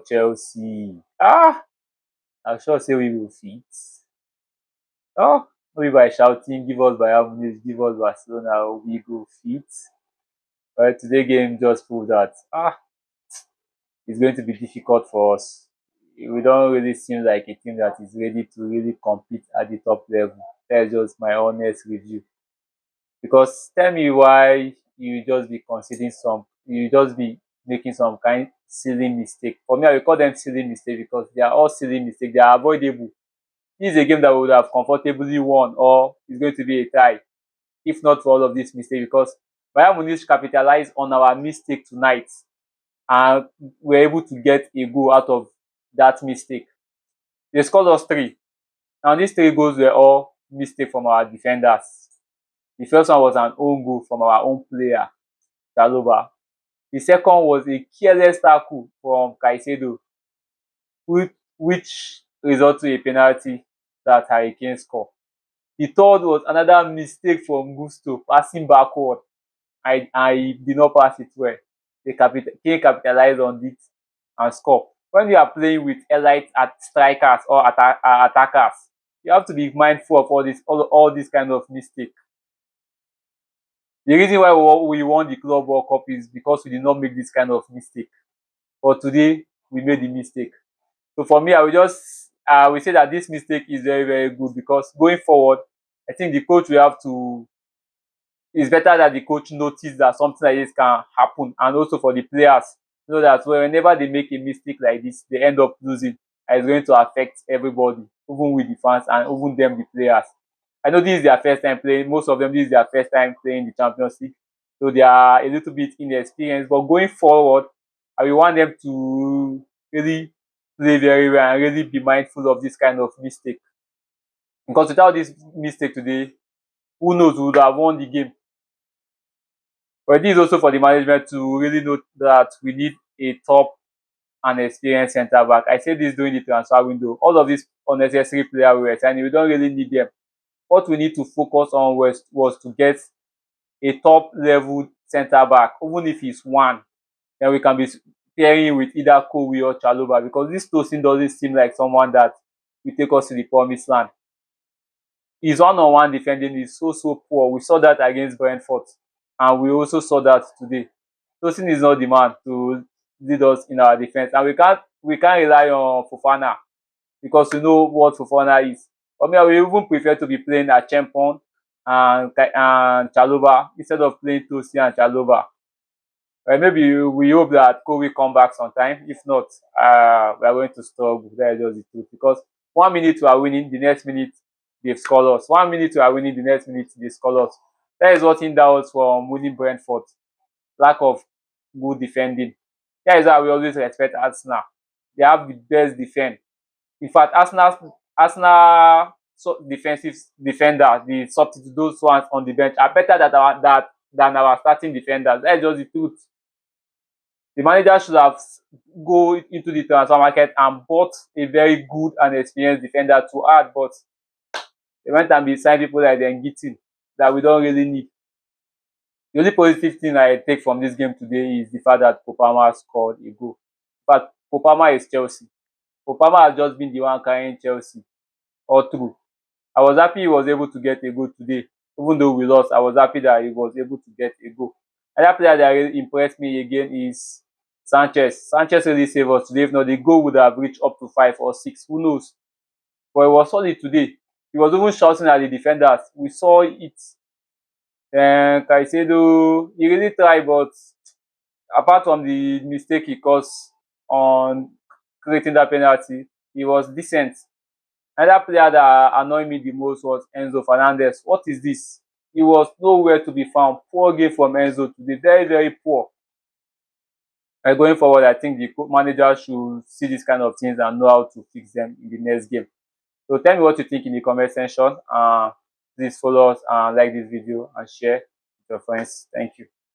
Chelsea. I'm sure say we will fit. Maybe by shouting, give us Bayern Munich, give us Barcelona, we go fit. But today game just proved that it's going to be difficult for us. We don't really seem like a team that is ready to really compete at the top level. That's just my honest review. Because tell me why you just be conceding some, you just be making some kind silly mistake. For me, I will call them silly mistake because they are all silly mistakes. They are avoidable. This is a game that we would have comfortably won, or it's going to be a tie if not for all of this mistake, because Bayern Munich capitalized on our mistake tonight and were able to get a goal out of that mistake. They scored us three. Now these three goals were all mistake from our defenders. The first one was an own goal from our own player, Chalobah. The second was a careless tackle from Caicedo, which resulted to a penalty that Harry Kane scored. The third was another mistake from Gusto, passing backward. I did not pass it well. Kane capitalized on it and score. When you are playing with elite strikers or attackers, you have to be mindful of all this kind of mistake. The reason why we won the Club World Cup is because we did not make this kind of mistake. But today, we made the mistake. So for me, I will just we say that this mistake is very, very good, because going forward, I think the coach will have to. It's better that the coach notice that something like this can happen, and also for the players, know that whenever they make a mistake like this, they end up losing, and it's going to affect everybody, even with the fans and even them, the players. I know this is their first time playing. Most of them, this is their first time playing the Champions League, so they are a little bit inexperienced. But going forward, I will want them to really play very well and really be mindful of this kind of mistake. Because without this mistake today, who knows, we would have won the game. But this is also for the management to really know that we need a top and experienced centre back. I said this during the transfer window. All of these unnecessary players we were signing, we don't really need them. What we need to focus on was to get a top level centre back, even if it's one. Then we can be pairing with either Kobe or Chalobah, because this Tosin doesn't seem like someone that will take us to the promised land. His one-on-one defending is so poor. We saw that against Brentford, and we also saw that today. Tosin is not the man to lead us in our defense, and we can't rely on Fofana, because we know what Fofana is. For me, I will even prefer to be playing at Chempon and Chalobah instead of playing Tosin and Chalobah. Maybe we hope that Kobe will come back sometime. If not, we are going to struggle. That is just the truth. Because 1 minute we are winning, the next minute they've scored us. 1 minute we are winning, the next minute they score us. That is what hinders us from winning Brentford. Lack of good defending. That is why we always respect Arsenal. They have the best defense. In fact, Arsenal defensive defenders, the substitute, those ones on the bench, are better than our starting defenders. That is just the truth. The manager should have go into the transfer market and bought a very good and experienced defender to add, but they went and beside people like Ngiti that we don't really need. The only positive thing I take from this game today is the fact that Kopama scored a goal. But Kopama is Chelsea. Kopama has just been the one carrying Chelsea all through. I was happy he was able to get a goal today. Even though we lost, I was happy that he was able to get a goal. Another player that really impressed me again is Sanchez. Sanchez really saved us today. If not, the goal would have reached up to 5 or 6. Who knows? But it was solid today. He was even shouting at the defenders. We saw it. Then Caicedo, he really tried, but apart from the mistake he caused on creating that penalty, he was decent. Another player that annoyed me the most was Enzo Fernandez. What is this? He was nowhere to be found. Poor game from Enzo today. Very, very poor. Going forward, I think the manager should see these kind of things and know how to fix them in the next game. So tell me what you think in the comment section. Please follow us and like this video and share with your friends. Thank you.